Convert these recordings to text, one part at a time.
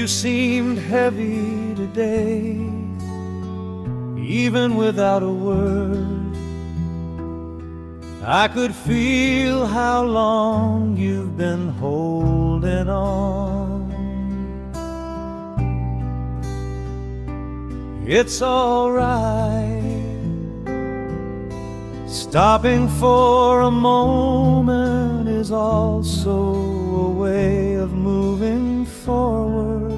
You seemed heavy today, even without a word. I could feel how long you've been holding on. It's all right, stopping for a moment is also a way of moving forward.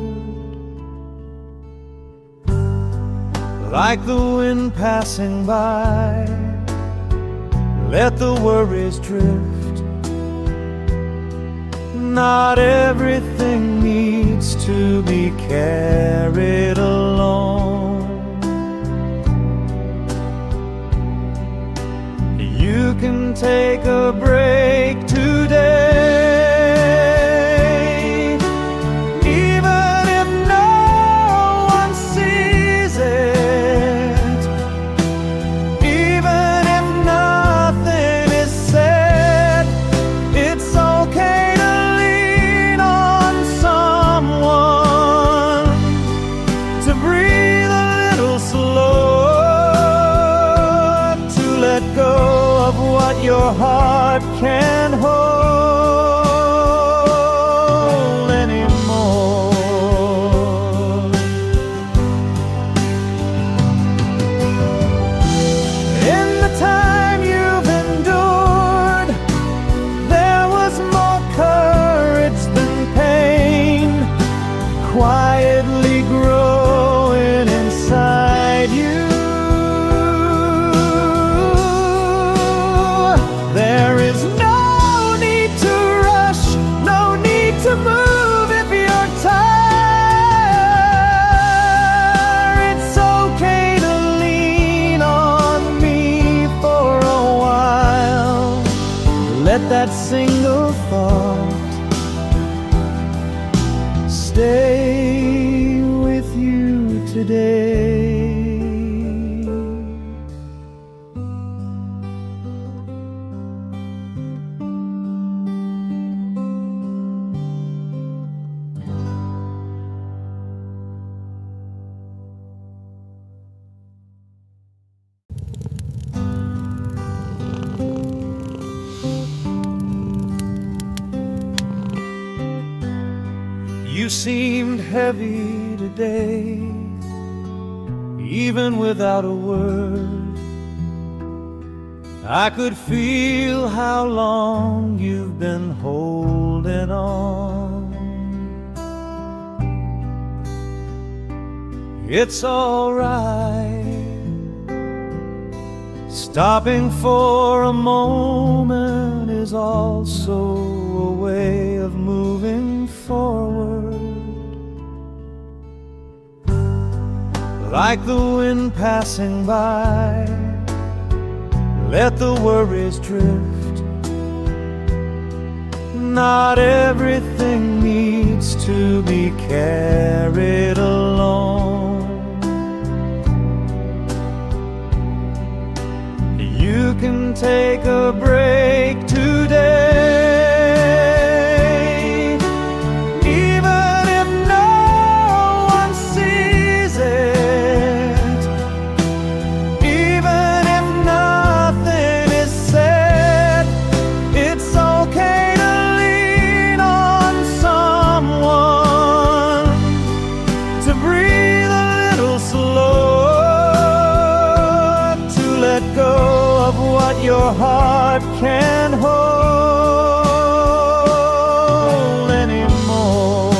Like the wind passing by, let the worries drift. Not everything needs to be carried alone. You can take a break today, even if no one sees it, even if nothing is said. It's okay to lean on someone, to breathe a little slower, to let go of what your heart can't hold anymore. In the time you've endured, there was more courage than pain, quietly growing inside you. There is no need to rush, no need to move if you're tired. It's okay to lean on me for a while. Let that single thought stay with you today. You seemed heavy today, even without a word. I could feel how long you've been holding on. It's all right, stopping for a moment is also a way of moving forward. Like the wind passing by, let the worries drift. Not everything needs to be carried alone. You can take a break today, even if no one sees it, even if nothing is said. It's okay to lean on someone, to breathe a little slower, to let go of what your heart can't hold anymore.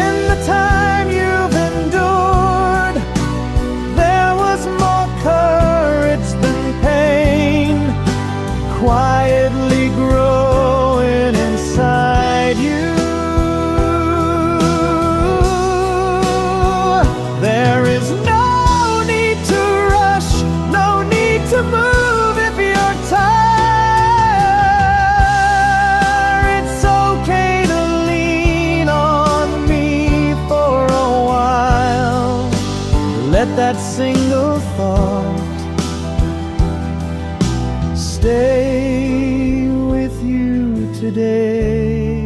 In the time you've endured, there was more courage than pain, quietly growing inside you. There is no need to rush, no need to move if you're tired. It's okay to lean on me for a while. Let that single thought stay today.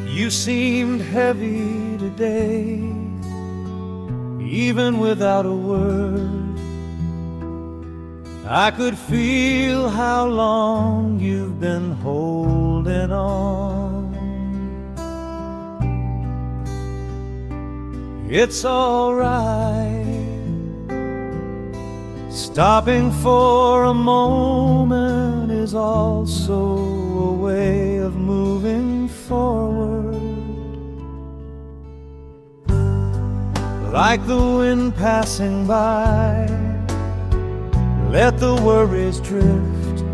You seemed heavy today, even without a word. I could feel how long you've been holding on. It's all right, stopping for a moment is also a way of moving forward. Like the wind passing by, let the worries drift.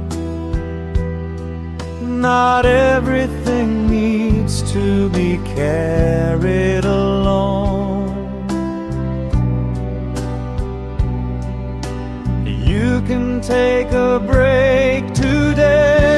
Not everything needs to be carried alone. You can take a break today.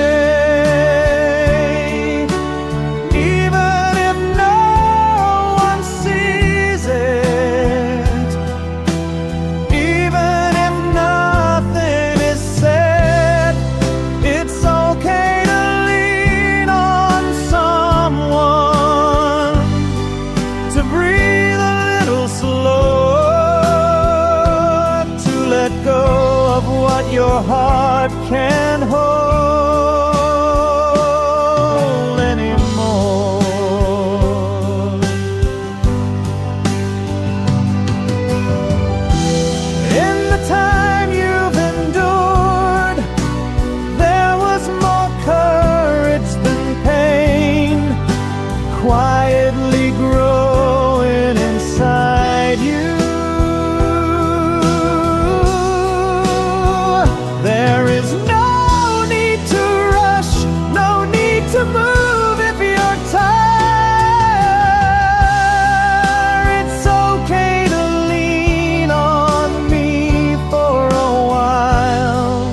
Your heart can't hold anymore. In the time you've endured, there was more courage than pain, quietly growing inside you. There is no need to rush, no need to move if you're tired. It's okay to lean on me for a while.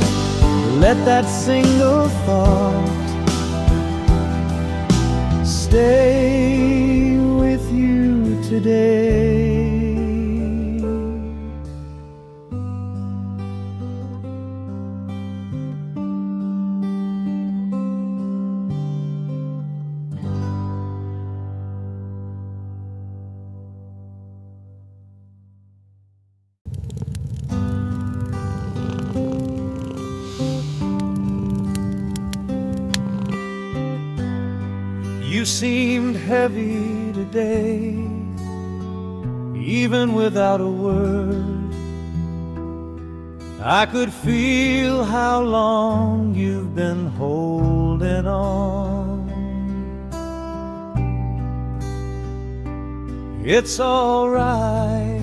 Let that single thought stay with you today. You seemed heavy today, even without a word. I could feel how long you've been holding on. It's all right,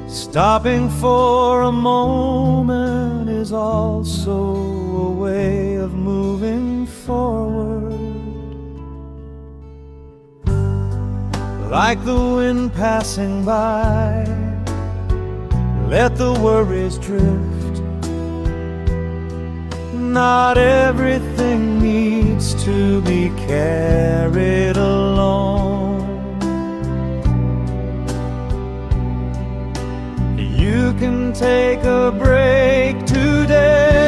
stopping for a moment is also a way of moving forward. Like the wind passing by, let the worries drift. Not everything needs to be carried alone. You can take a break today.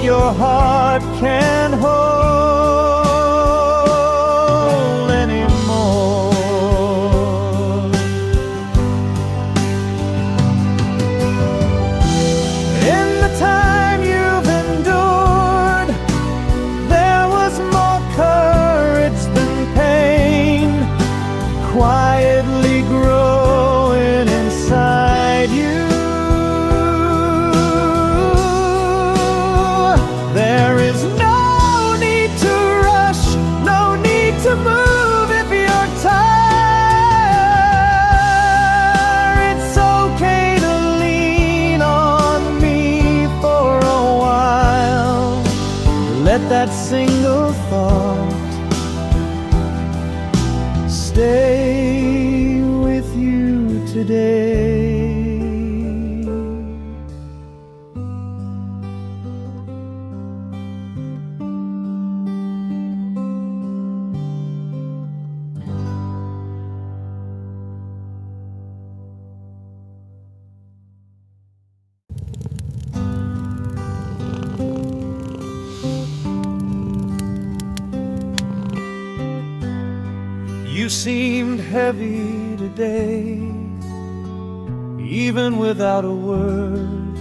Your heart can't hold anymore. In the time you've endured, there was more courage than pain, quietly growing inside you. Let that single thought stay with you today. You seemed heavy today, even without a word.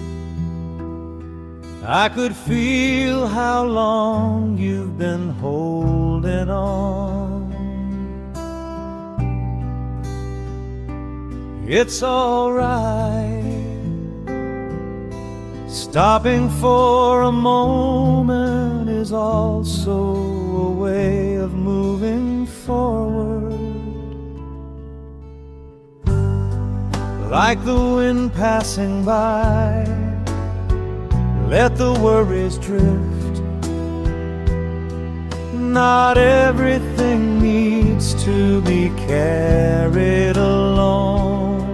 I could feel how long you've been holding on. It's all right, stopping for a moment is also a way of moving forward. Like the wind passing by, let the worries drift. Not everything needs to be carried alone.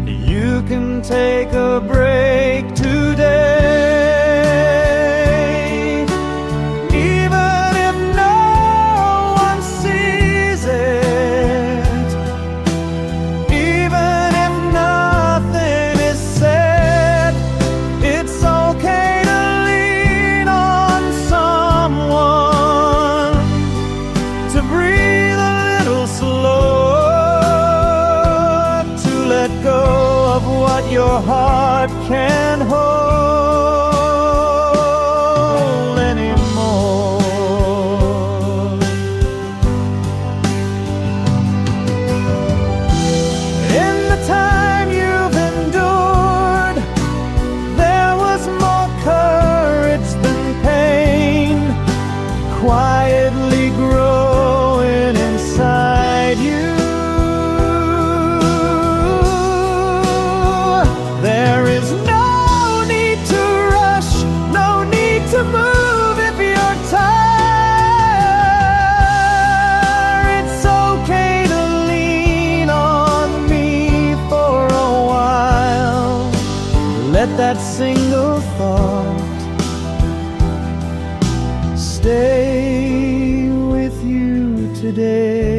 You can take a break today. Your heart can't hold anymore. In the time you've endured, there was more courage than pain, quietly growing inside you. There is no need to rush, no need to move if you're tired. It's okay to lean on me for a while. Let that single thought stay with you today.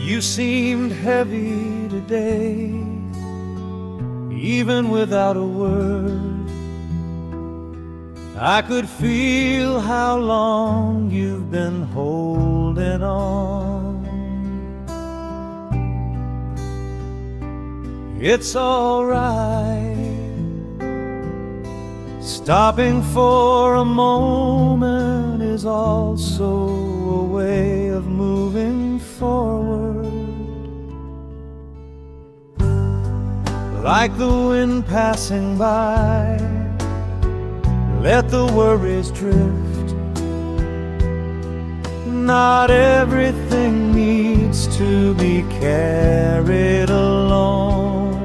You seemed heavy today, even without a word. I could feel how long you've been holding on. It's all right, stopping for a moment is also a way of moving forward. Like the wind passing by, let the worries drift. Not everything needs to be carried alone.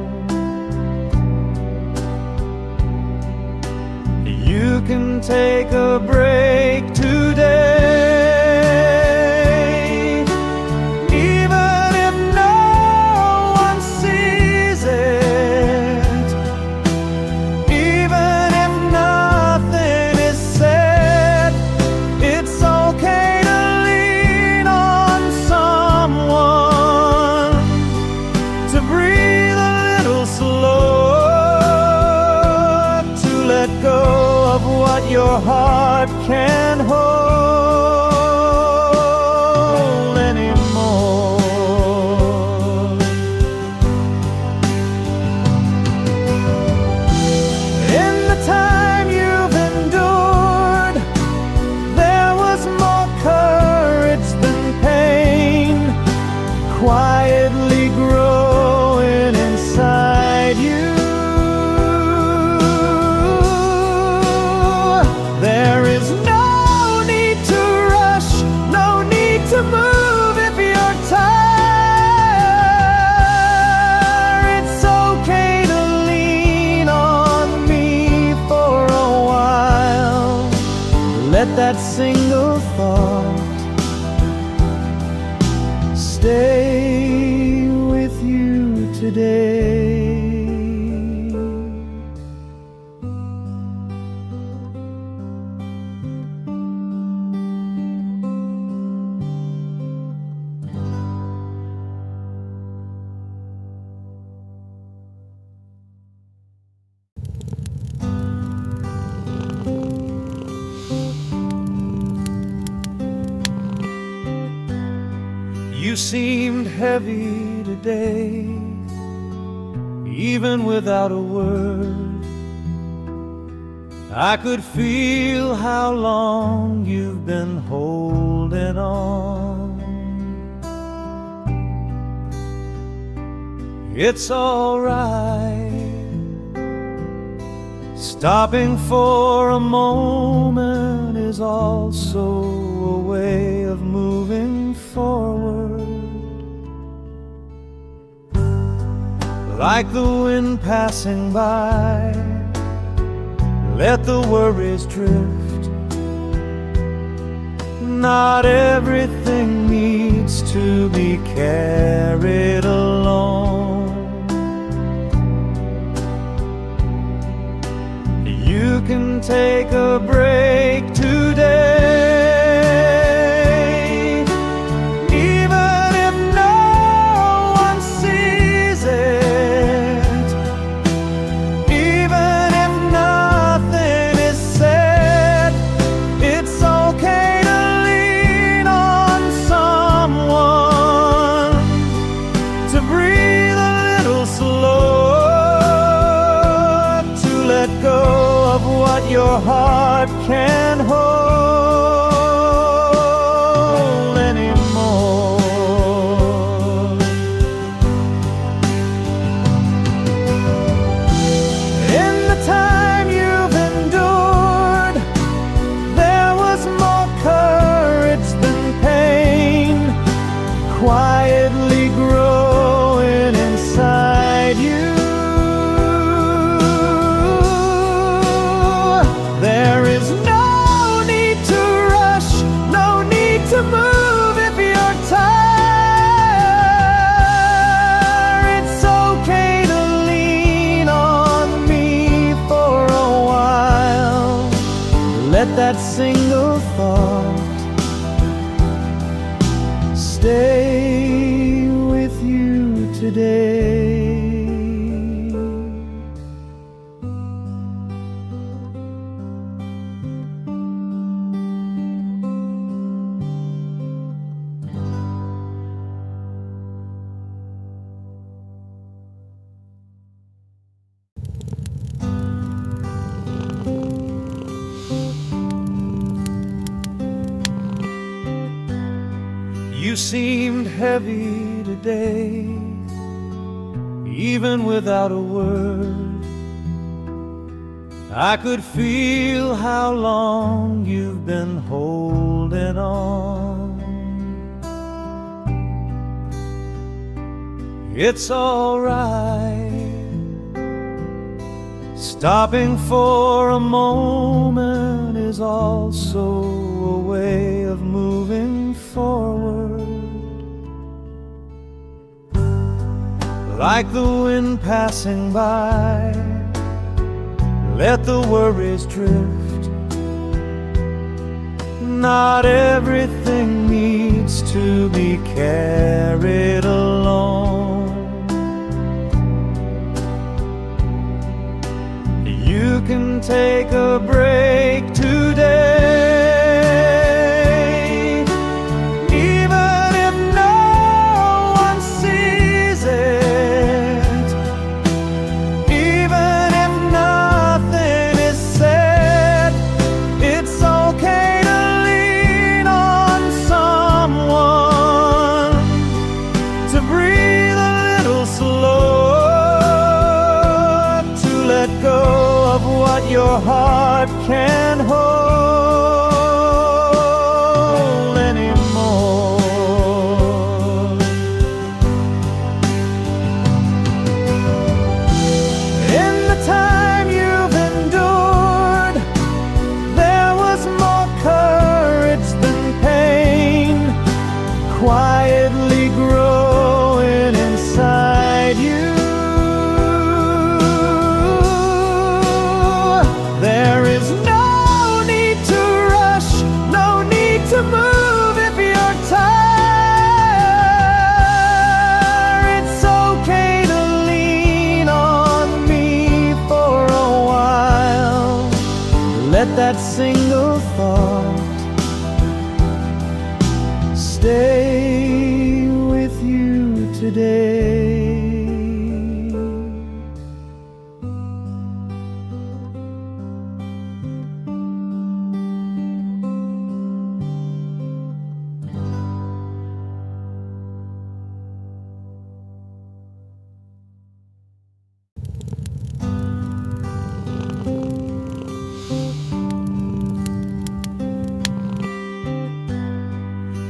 You can take a break today. Your heart can't hold anymore. In the time you've endured, there was more courage that single thought stay with you today. You seemed heavy today, even without a word. I could feel how long you've been holding on. It's all right, stopping for a moment is also a way of moving forward. Like the wind passing by, let the worries drift. Not everything needs to be carried alone. You can take a break today. Your heart can't hold anymore. In the time you've endured, there was more courage than pain, quietly growing inside you. There is no need to rush, no need to move if you're tired. It's okay to lean on me for a while. Let that single thought stay with you today. You seemed heavy today, even without a word. I could feel how long you've been holding on. It's all right, stopping for a moment is also a way of moving forward. Like the wind passing by, let the worries drift. Not everything needs to be carried alone. You can take a break today. Your heart can't hold anymore. In the time you've endured, there was more courage stay with you today.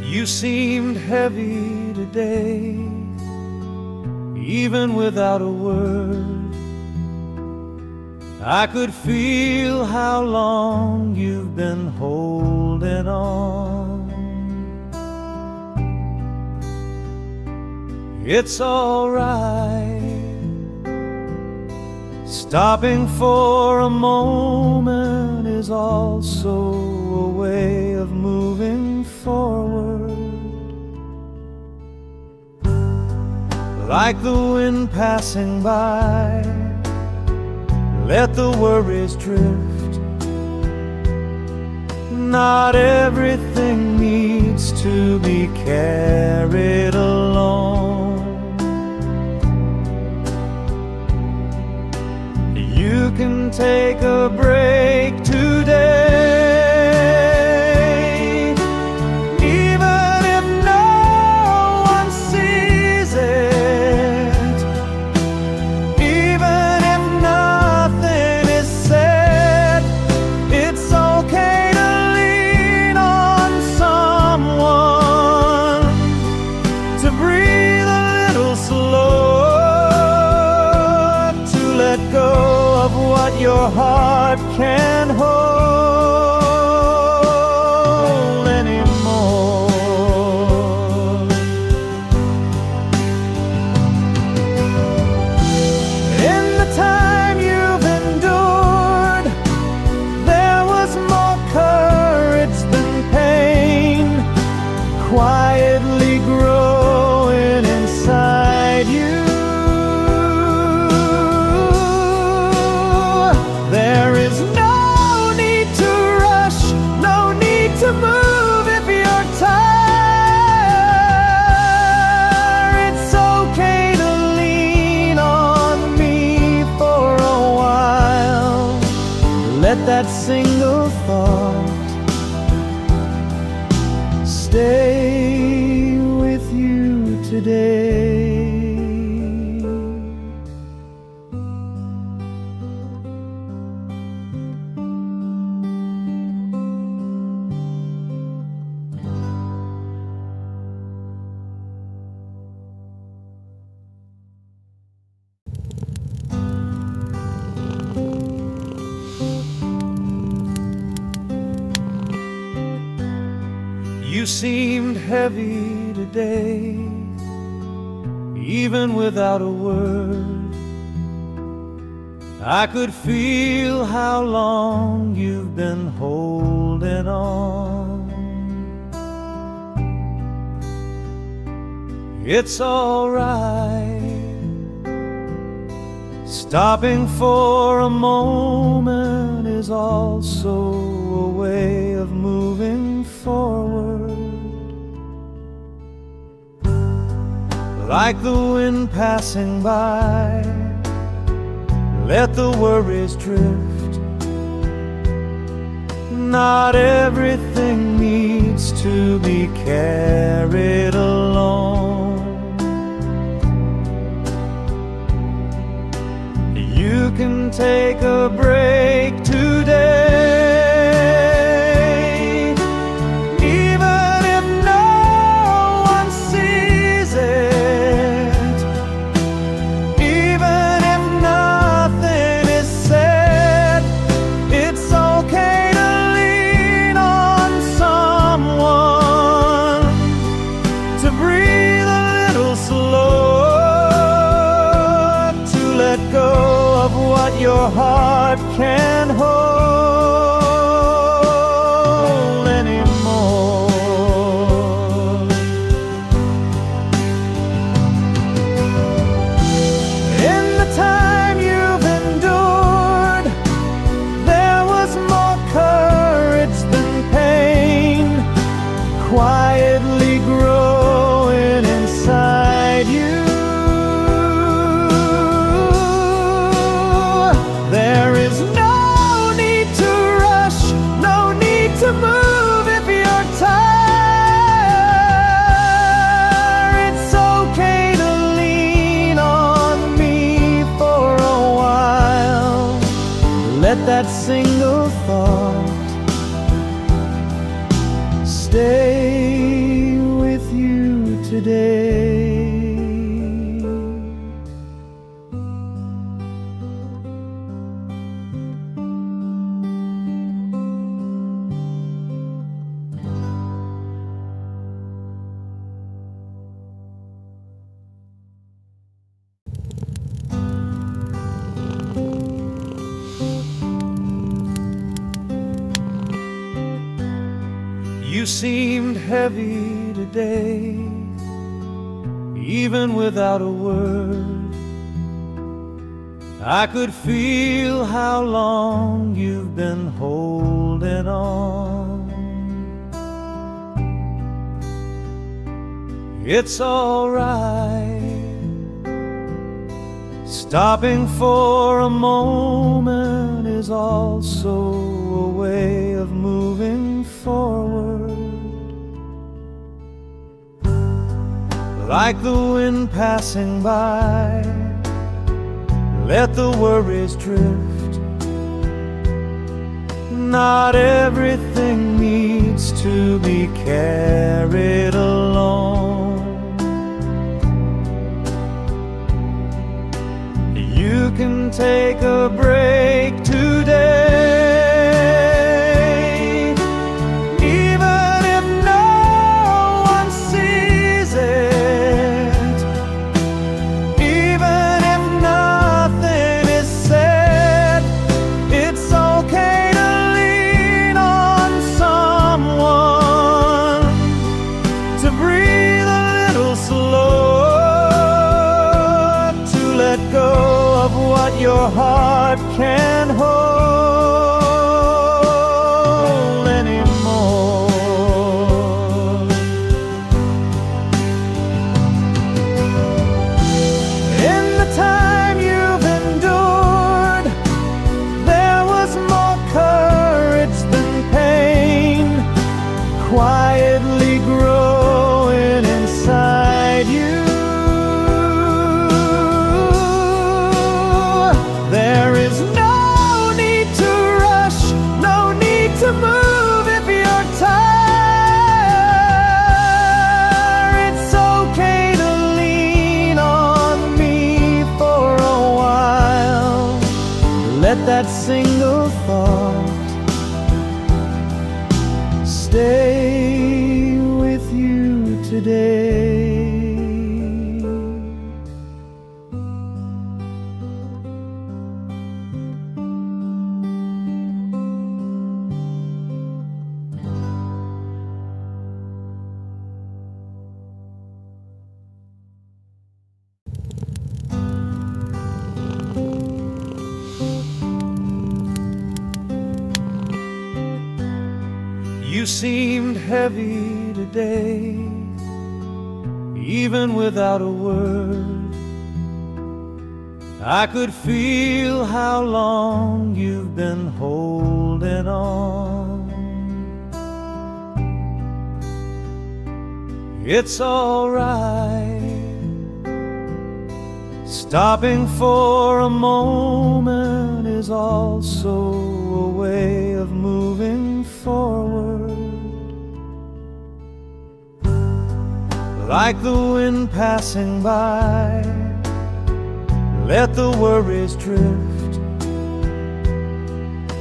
You seemed heavy today, even without a word. I could feel how long you've been holding on. It's all right, stopping for a moment is also a way of moving forward. Like the wind passing by, let the worries drift. Not everything needs to be carried alone. You can take a break today. Your heart can't hold anymore. In the time you've endured, there was more courage than pain, quietly growing inside you. There is no need to rush, no need to move if you're tired. It's okay to lean on me for a while. Let that single thought stay with you today. You seemed heavy today, even without a word. I could feel how long you've been holding on. It's all right, stopping for a moment is also a way of moving forward. Like the wind passing by, let the worries drift. Not everything needs to be carried alone. You can take a break today. Your heart can't hold anymore. In the time you've endured, there was more courage than pain, quietly quietly growing inside you. There is no need to rush, no need to move if you're tired. It's okay to lean on me for a while. Let that single thought stay with you today. You seemed heavy today, even without a word. I could feel how long you've been holding on. It's all right, stopping for a moment is also a way of moving forward. Like the wind passing by, let the worries drift. Not everything needs to be carried alone. You can take a break today. Your heart can't hold anymore. In the time you've endured, there was more courage than pain, quietly growing inside you. There is no need to rush, no need to move if you're tired. It's okay to lean on me for a while. Let that single thought stay with you today. You seemed heavy today, even without a word. I could feel how long you've been holding on. It's all right, stopping for a moment is also a way of moving forward. Like the wind passing by, let the worries drift.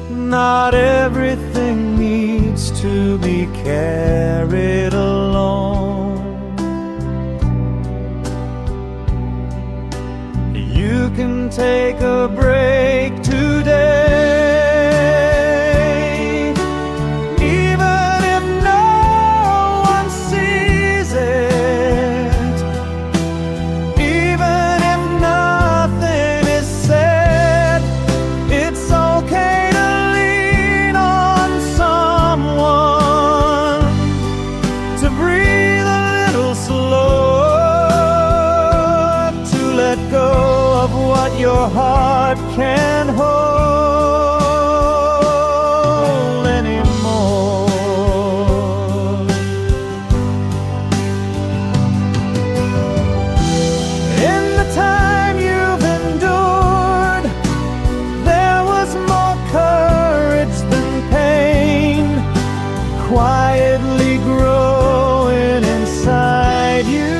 Not everything needs to be carried alone. You can take a break today. To breathe of what your heart can hold anymore. In the time you've endured, there was more courage than pain, quietly growing inside you.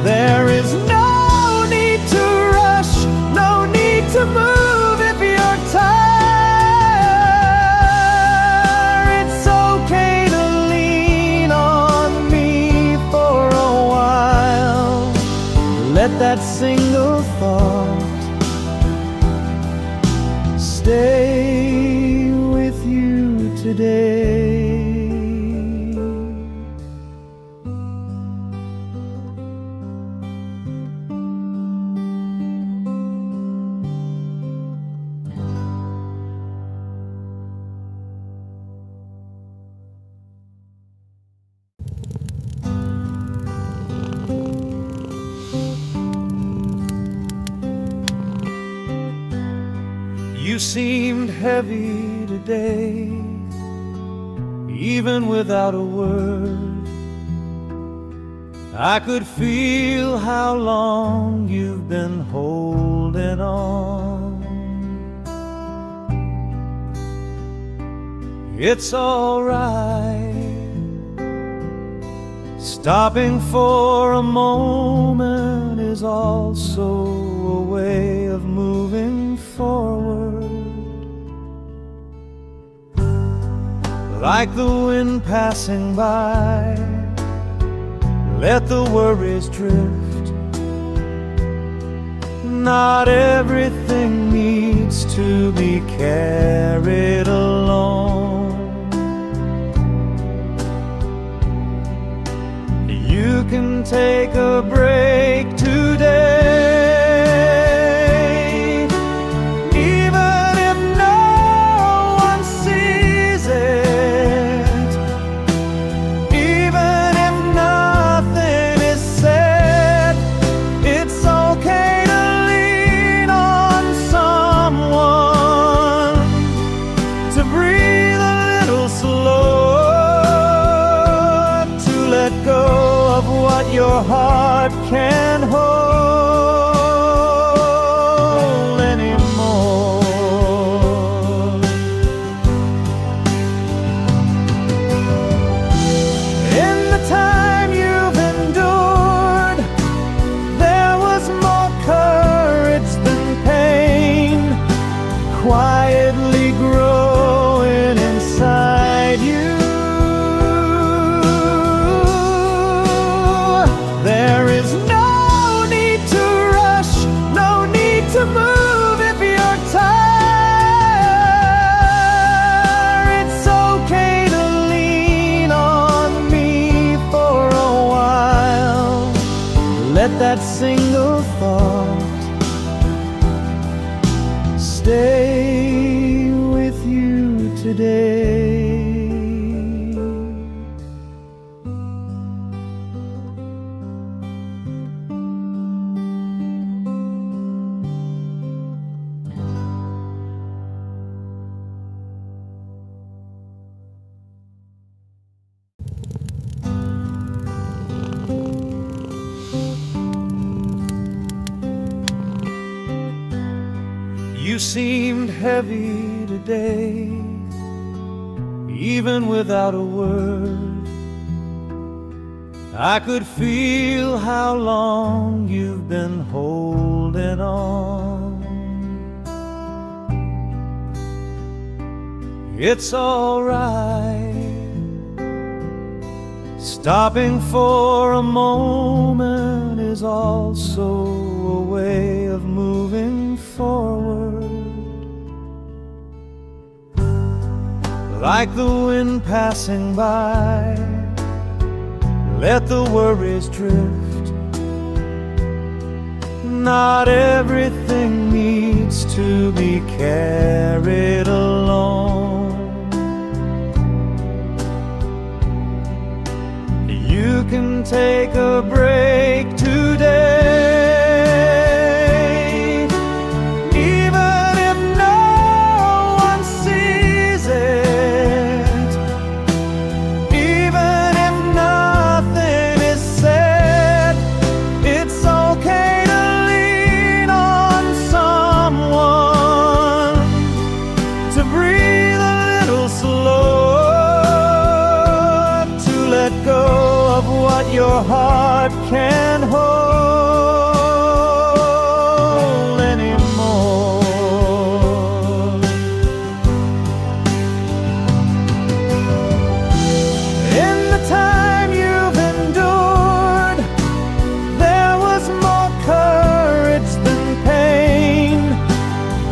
There is no need to rush, no need to move if you're tired. It's okay to lean on me for a while. Let that single thought stay with you today. You seemed heavy today, even without a word. I could feel how long you've been holding on. It's all right, stopping for a moment is also a way of moving forward. Like the wind passing by, let the worries drift. Not everything needs to be carried alone. You can take a break today. Your heart can hold anymore. In the time you've endured, there was more courage than pain, quietly growing inside you. There is no need to rush, no need to move if you're tired. It's okay to lean on me for a while. Let that single thought stay with you today. You seemed heavy today, even without a word. I could feel how long you've been holding on. It's all right, stopping for a moment is also a way of moving forward. Like the wind passing by, let the worries drift. Not everything needs to be carried alone. You can take a break. of what your heart can hold anymore. In the time you've endured, there was more courage than pain,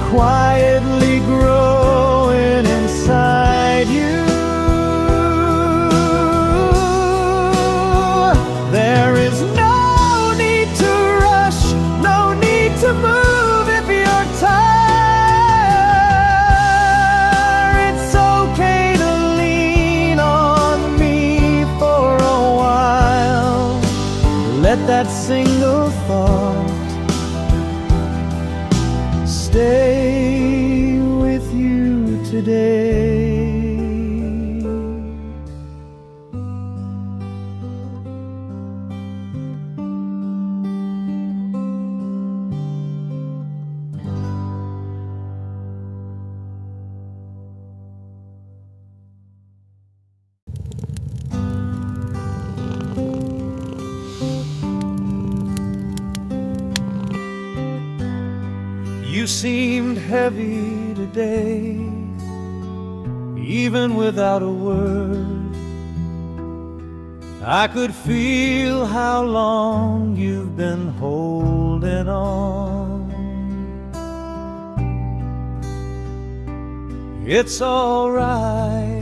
quietly growing inside you. There is no need to rush, no need to move if you're tired. It's okay to lean on me for a while. Let that single thought stay with you today. You seemed heavy today, even without a word. I could feel how long you've been holding on. It's all right,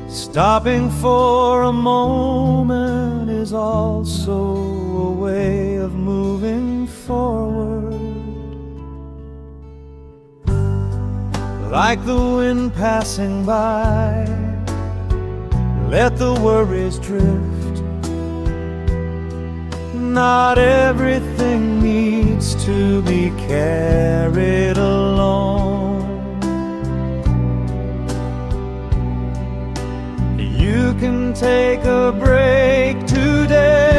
stopping for a moment is also a way of moving forward. Like the wind passing by, let the worries drift. Not everything needs to be carried alone. You can take a break today.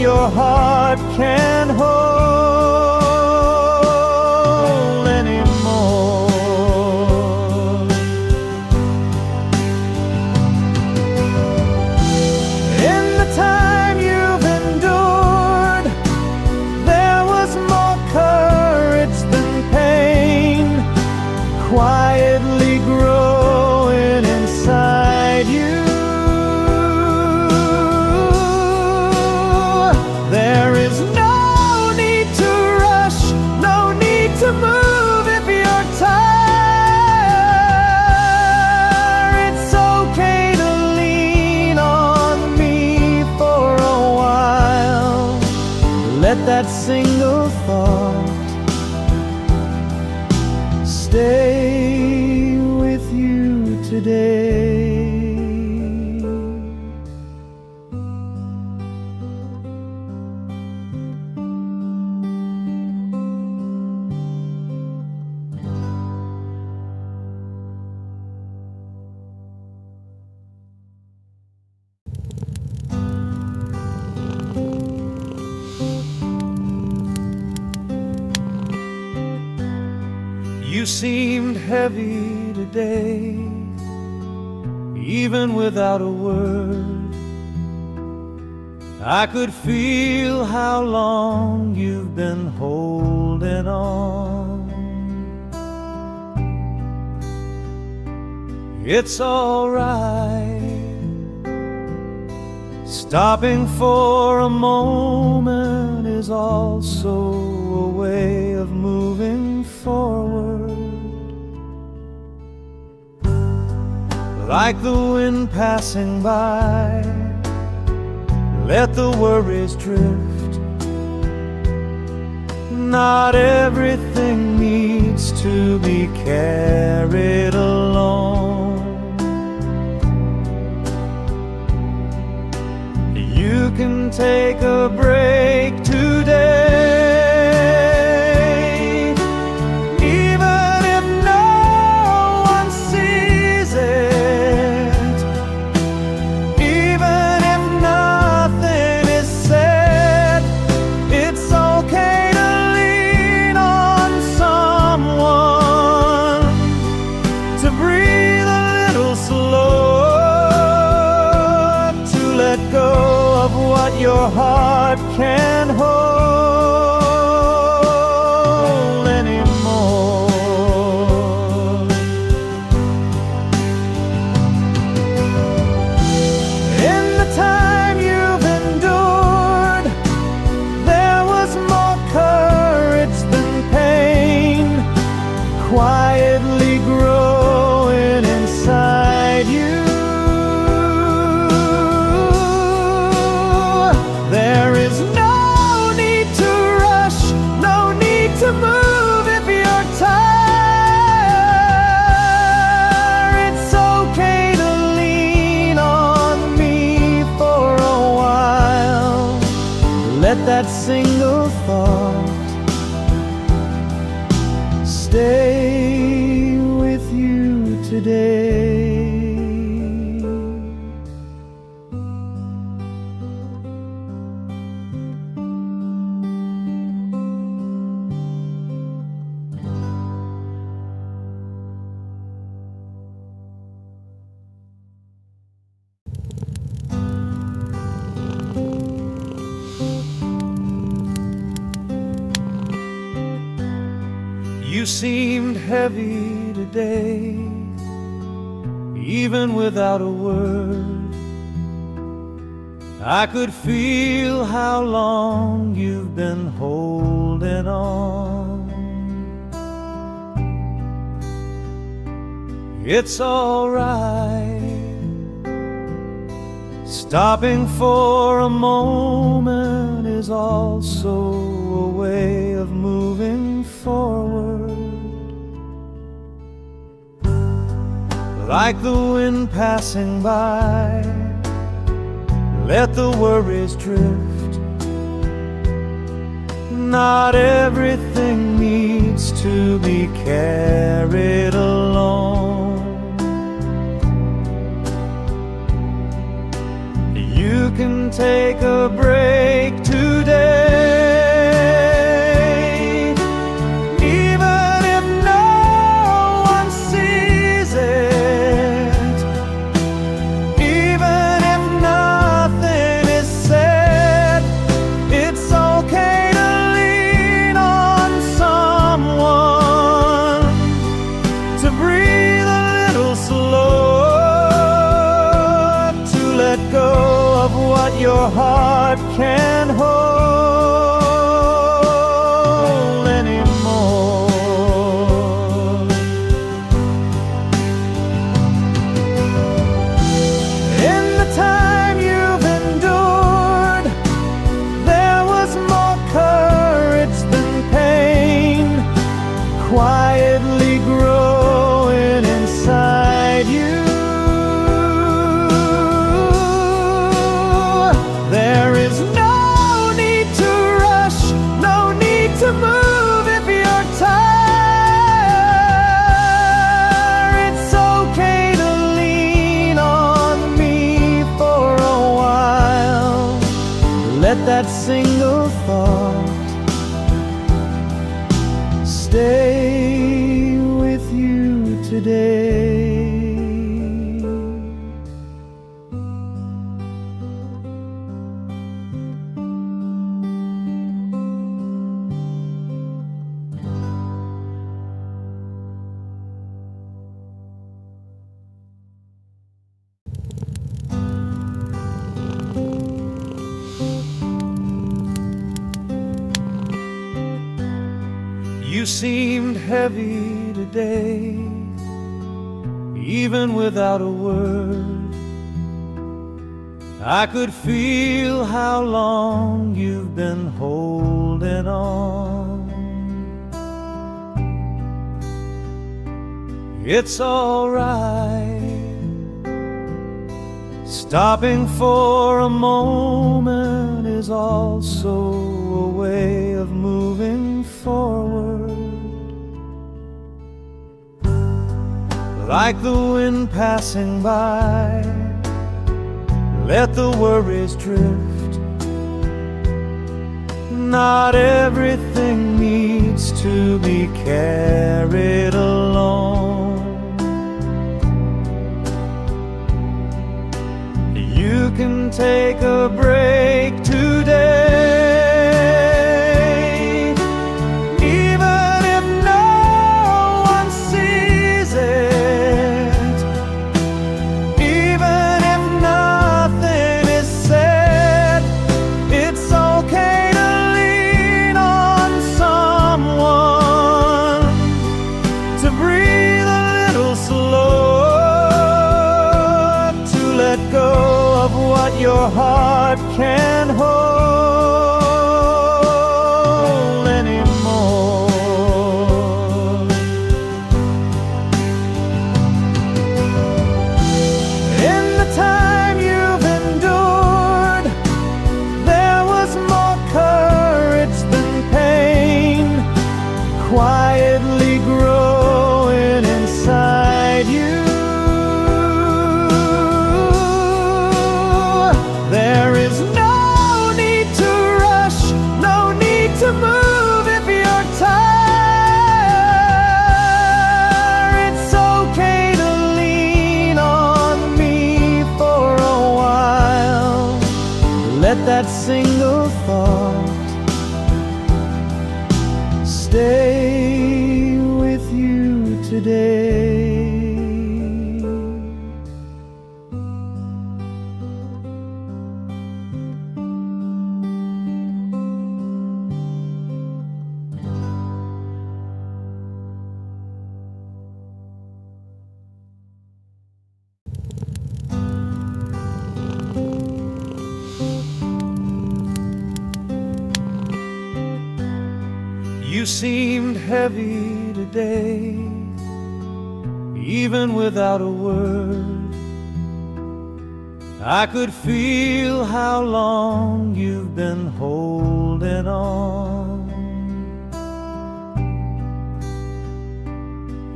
Your heart can hold anymore. In the time you've endured, there was more courage than pain, quietly growing inside you. There is no need to rush, no need to move if you're tired. It's okay to lean on me for a while. Let that single thought stay with you today. You seemed heavy today, even without a word. I could feel how long you've been holding on. It's all right, stopping for a moment is also a way of moving forward. Like the wind passing by, let the worries drift. Not everything needs to be carried alone. You can take a break. of what your heart can hold anymore. In the time you've endured, there was more courage than pain, quietly growing inside you. There is no need to rush, no need to move if you're tired. It's okay to lean on me for a while. Let that single thought stay with you today. You seemed heavy today, even without a word. I could feel how long you've been holding on. It's all right, stopping for a moment is also a way of moving forward. Like the wind passing by, let the worries drift. Not everything needs to be carried alone. You can take a break today. Your heart can hold anymore. In the time you've endured, there was more courage than pain, quietly growing inside you. There is no need to rush, no need to move if you're tired. It's okay to lean on me for a while. Let that single thought stay with you today. You seemed heavy today, even without a word. I could feel how long you've been holding on. It's all right, stopping for a moment is also a way of moving forward. Like the wind passing by, let the worries drift. Not everything needs to be carried alone. You can take a break. your heart can hold anymore. In the time you've endured, there was more courage than pain, quietly growing inside you. There is no need to rush, no need to move if you're tired. It's okay to lean on me for a while. Let that single thought stay with you today. You seemed heavy today, even without a word. I could feel how long you've been holding on.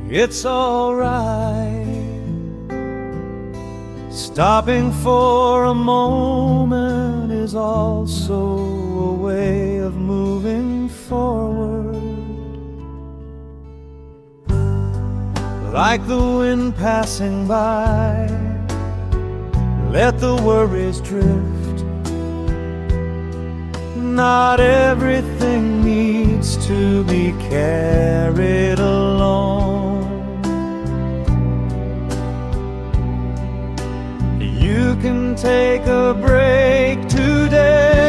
It's all right, stopping for a moment is also a way of moving forward. Like the wind passing by, let the worries drift. Not everything needs to be carried alone. You can take a break today.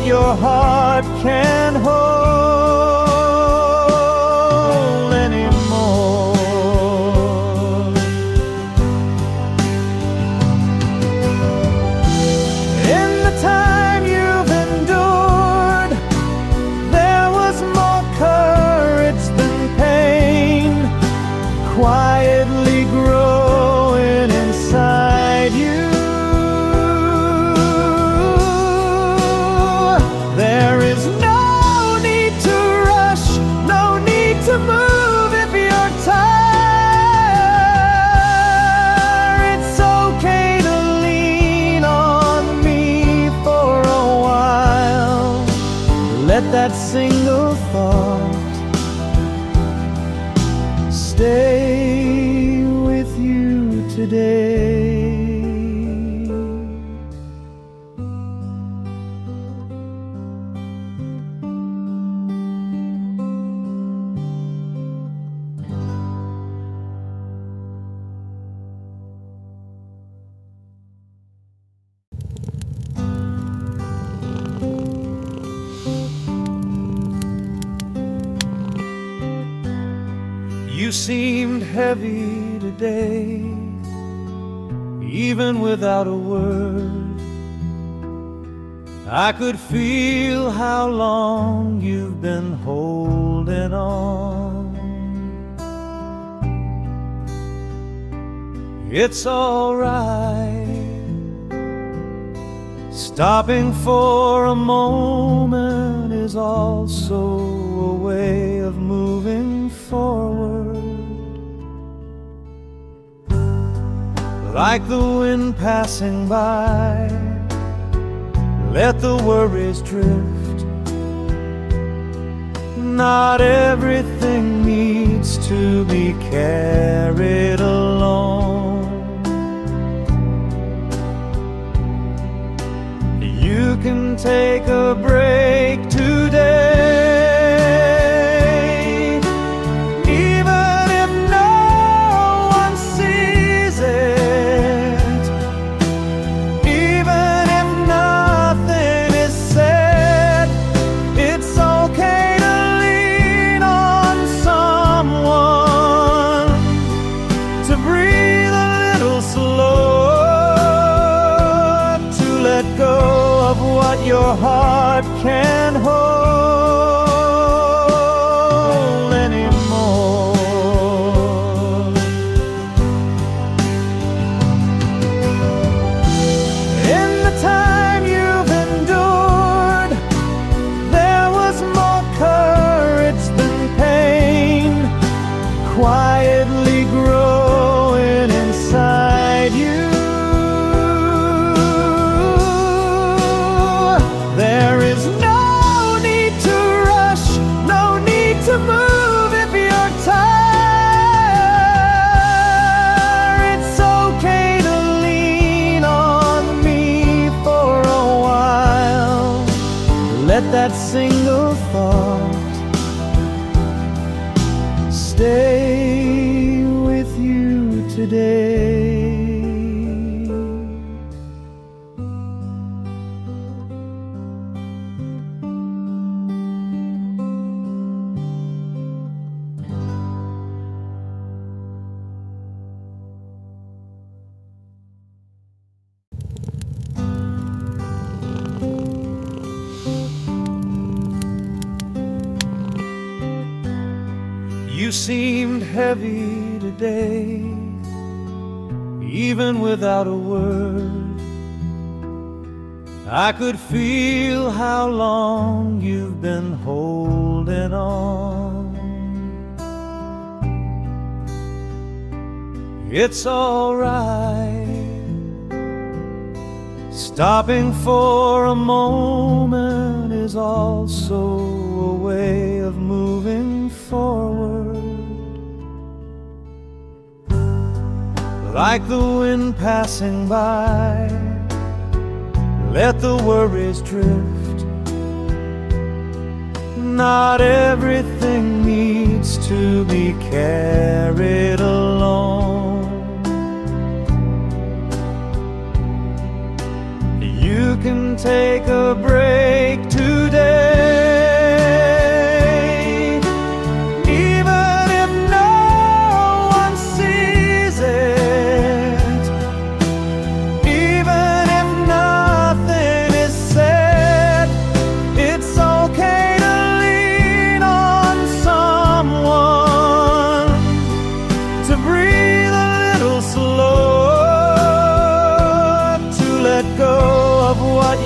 Your heart can hold anymore. In the time you've endured, there was more courage than pain, quietly growing inside you. There is no need to rush, no need to move if you're tired. It's okay to lean on me for a while. Let that single thought stay with you today. You seemed heavy today, even without a word. I could feel how long you've been holding on. It's all right, stopping for a moment is also a way of moving forward. Like the wind passing by, let the worries drift. Not everything needs to be carried alone. You can take a break to your heart can hold anymore. In the time you've endured, there was more courage than pain, quietly growing inside you. There is no need to rush, no need to move if you're tired. It's okay to lean on me for a while. Let that single thought stay with you today. You seemed heavy today, even without a word. I could feel how long you've been holding on. It's all right, stopping for a moment is also a way of moving forward. Like the wind passing by, let the worries drift. Not everything needs to be carried alone. You can take a break today.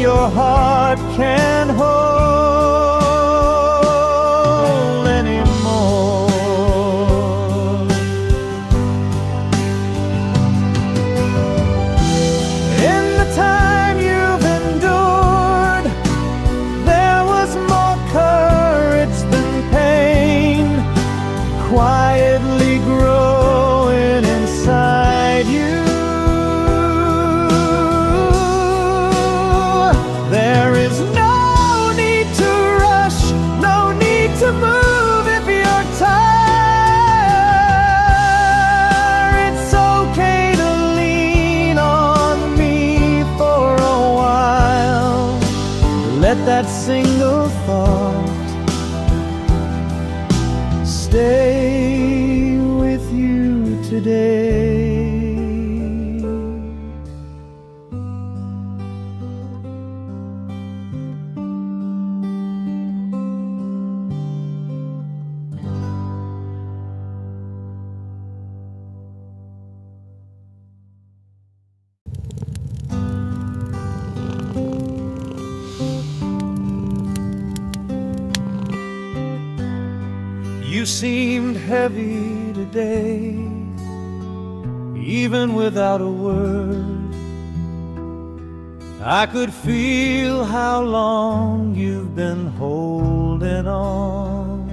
Your heart can hold anymore. In the time you've endured, there was more courage than pain, quietly growing inside you. There is no need to rush, no need to move if you're tired. It's okay to lean on me for a while. Let that single thought stay with you today. You seemed heavy today, even without a word. I could feel how long you've been holding on.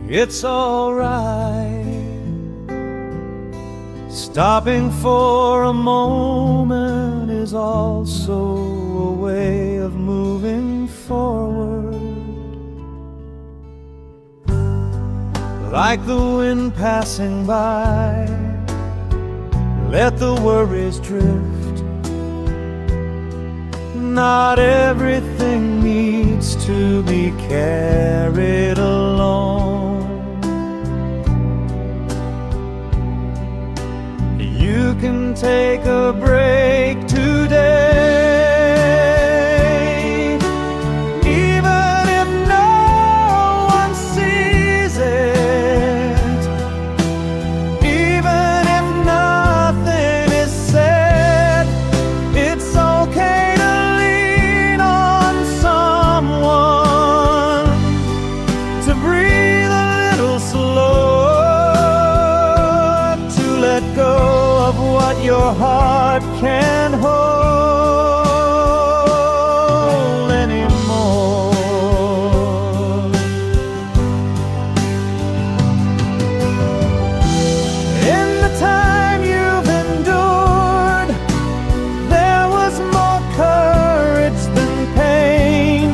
It's all right, stopping for a moment is also a way of moving forward. Like the wind passing by, let the worries drift. Not everything needs to be carried alone. You can take a break to your heart can hold anymore. In the time you've endured, there was more courage than pain,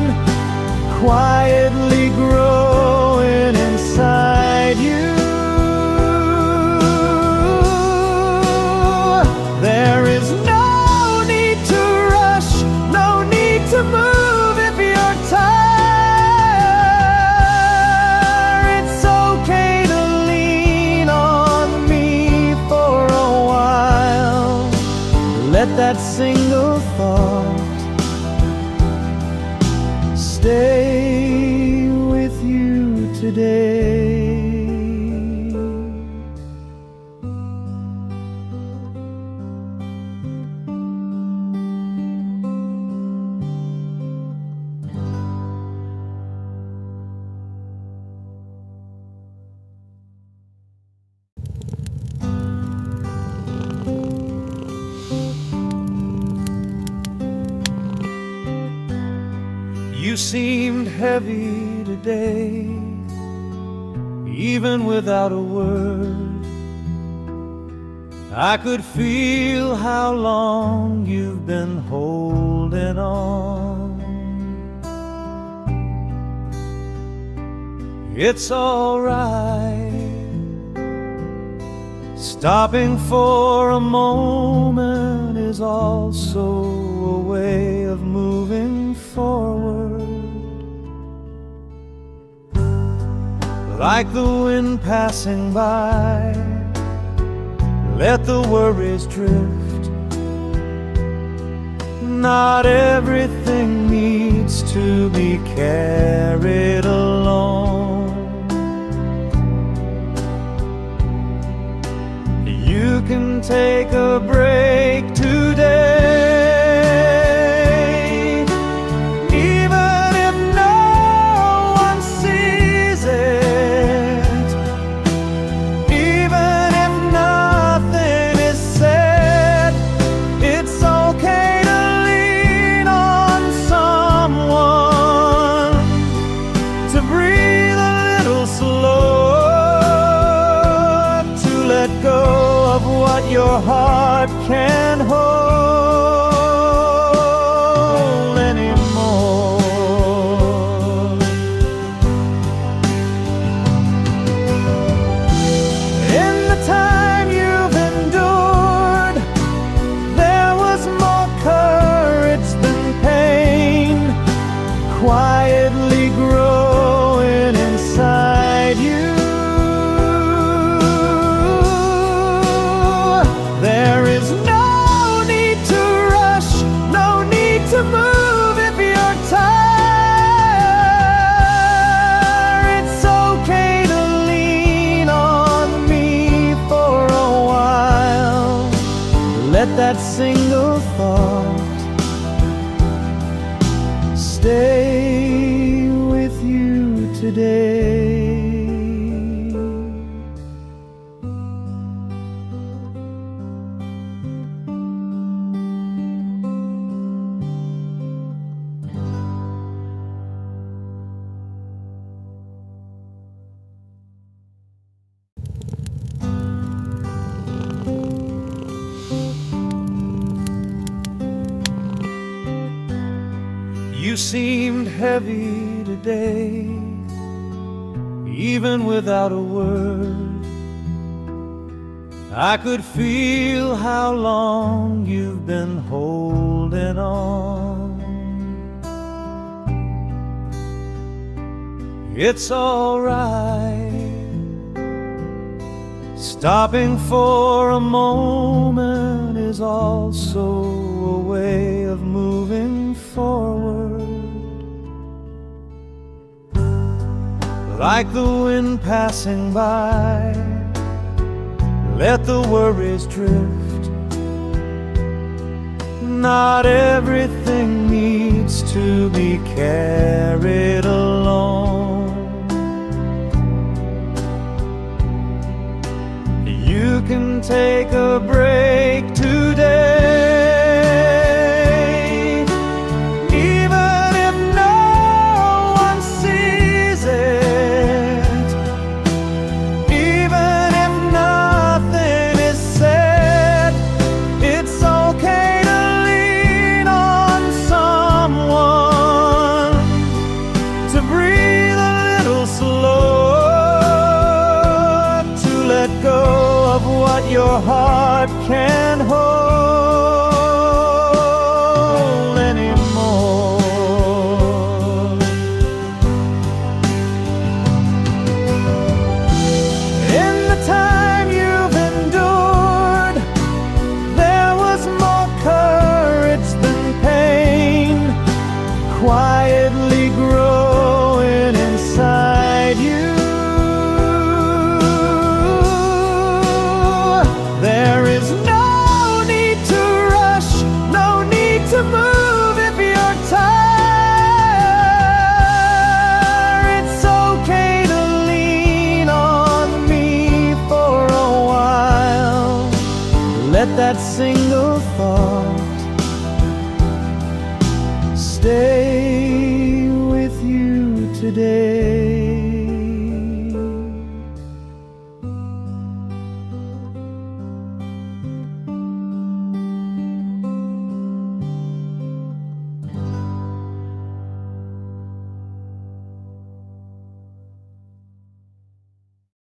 quietly growing inside you. There is no need to rush, no need to move if you're tired. It's okay to lean on me for a while. Let that single thought stay with you today. You seemed heavy today, even without a word. I could feel how long you've been holding on. It's all right, stopping for a moment is also a way of moving forward. Like the wind passing by, let the worries drift. Not everything needs to be carried alone. You can take a break today. Your heart can hold anymore. In the time you've endured, there was more courage than pain, quietly growing inside you. There is no need to rush, no need to move if you're tired. It's okay to lean on me for a while. Let that single thought stay with you today. You seemed heavy today, even without a word. I could feel how long you've been holding on. It's all right, stopping for a moment is also a way of moving forward. Like the wind passing by, let the worries drift. Not everything needs to be carried alone. You can take a break to can't hold anymore. In the time you've endured, there was more courage than pain, quietly growing inside you. There is no need to rush, no need to move if you're tired. It's okay to lean on me for a while. Let that single thought stay with you today.